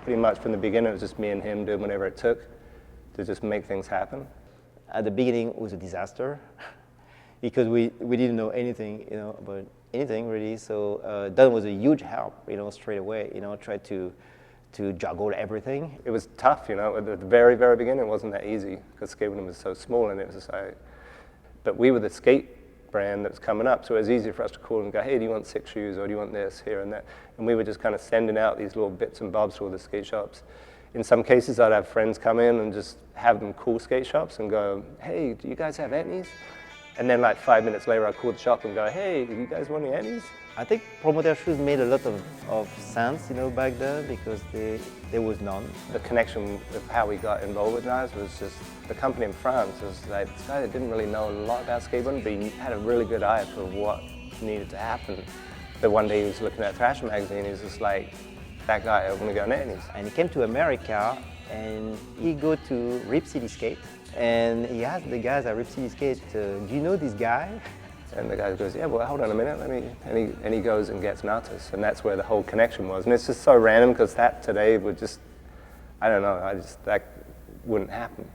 Pretty much from the beginning, it was just me and him doing whatever it took to just make things happen. At the beginning, it was a disaster because we didn't know anything, about anything really. So Don was a huge help, straight away. Tried to juggle everything. It was tough, at the very, very beginning. It wasn't that easy because skateboarding was so small, and it was just like. But we were the skate brand that was coming up, so it was easy for us to call and go, hey, do you want 6 shoes, or do you want this, here and that? And we were just kind of sending out these little bits and bobs to all the skate shops. In some cases, I'd have friends come in and just have them call skate shops and go, hey, do you guys have Etnies? And then like 5 minutes later, I'd call the shop and go, hey, do you guys want any Etnies? I think promoter shoes made a lot of sense, back then, because there was none. The connection of how we got involved with knives was just, the company in France was like this guy that didn't really know a lot about skateboarding, but he had a really good eye for what needed to happen. But one day he was looking at Thrasher magazine, he was just like, that guy, I want to go on Etnies. And he came to America, and he go to Rip City Skate, and he asked the guys at Rip City Skate, do you know this guy? And the guy goes, yeah, well, hold on a minute, and he goes and gets Natas, and that's where the whole connection was. And it's just so random, because that today would just, I don't know, that wouldn't happen.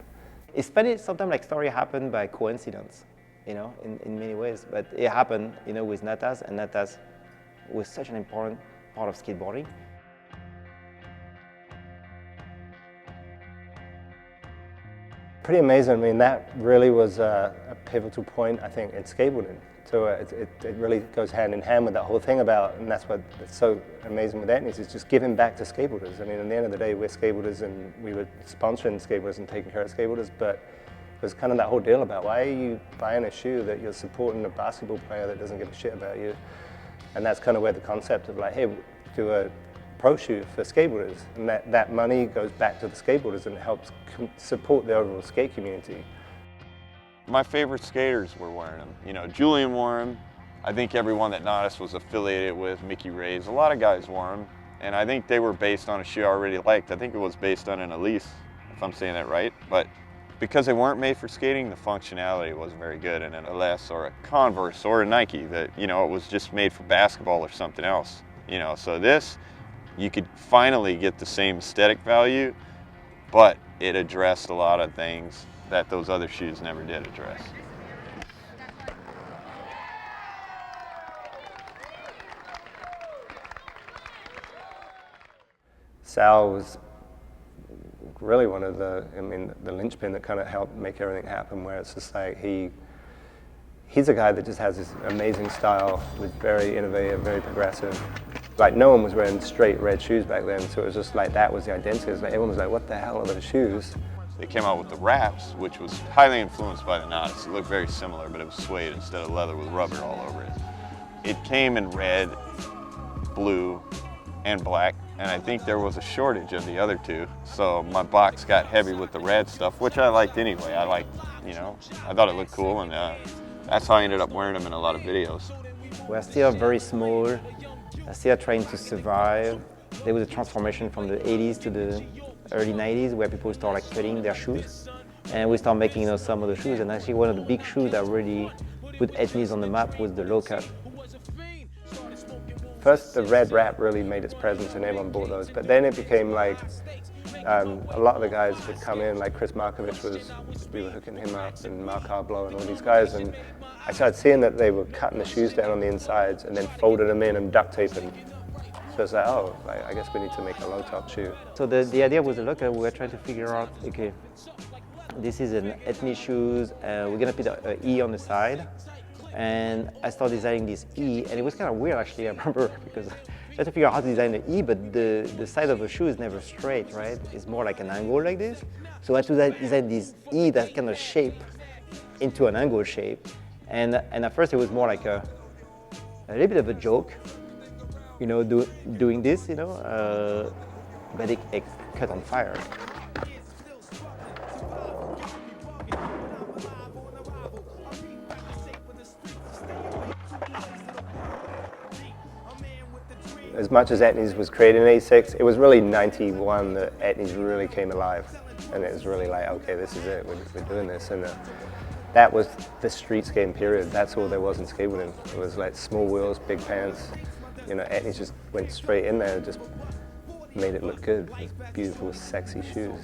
It's funny, sometimes like story happen by coincidence, in many ways, but it happened, with Natas, and Natas was such an important part of skateboarding. Pretty amazing. I mean, that really was a pivotal point, I think, in skateboarding. So it really goes hand in hand with that whole thing about, and that's what's so amazing with Etnies, is just giving back to skateboarders. I mean, at the end of the day, we're skateboarders, and we were sponsoring skateboarders and taking care of skateboarders, but there's kind of that whole deal about, why are you buying a shoe that you're supporting a basketball player that doesn't give a shit about you? And that's kind of where the concept of like, hey, do a pro shoe for skateboarders, and that money goes back to the skateboarders and helps support the overall skate community. My favorite skaters were wearing them. Julian wore them. I think everyone that Natas was affiliated with, Mickey Ray's, a lot of guys wore them. And I think they were based on a shoe I already liked. I think it was based on an Elise, if I'm saying that right. But because they weren't made for skating, the functionality wasn't very good. And an LS or a Converse or a Nike that, it was just made for basketball or something else. So this, you could finally get the same aesthetic value, but it addressed a lot of things that those other shoes never did address. Sal was really one of the linchpin that kind of helped make everything happen, where it's just like, he's a guy that just has this amazing style, was very innovative, very progressive. Like, no one was wearing straight red shoes back then, so it was just like, that was the identity. It was like, everyone was like, what the hell are those shoes? They came out with the wraps, which was highly influenced by the Natas. It looked very similar, but it was suede instead of leather with rubber all over it. It came in red, blue, and black, and I think there was a shortage of the other two. So my box got heavy with the red stuff, which I liked anyway. I thought it looked cool, and that's how I ended up wearing them in a lot of videos. We're still very small, still trying to survive. There was a transformation from the 80s to the early 90s where people started cutting their shoes, and we started making some of the shoes. And actually, one of the big shoes that really put Etnies on the map was the low cut. First, the red wrap really made its presence, and everyone bought those. But then it became like a lot of the guys would come in, like Chris Markovich we were hooking him up, and Mark Harblow and all these guys. And I started seeing that they were cutting the shoes down on the insides and then folding them in and duct taping. So it's like, oh, I guess we need to make a low-top shoe. So the idea was, look, we were trying to figure out, okay, this is an Etnies shoes, we're gonna put an E on the side. And I started designing this E, and it was kind of weird actually, I remember, because I had to figure out how to design the E, but the side of the shoe is never straight, right? It's more like an angle like this. So I had to design this E that kind of shape into an angle shape. And at first it was more like a little bit of a joke, doing this, but it caught on fire. As much as Etnies was created in '86, it was really '91 that Etnies really came alive. And it was really like, okay, this is it, we're doing this. And that was the street skating period. That's all there was in skateboarding. It was like small wheels, big pants. Etnies just went straight in there, just made it look good with beautiful, sexy shoes.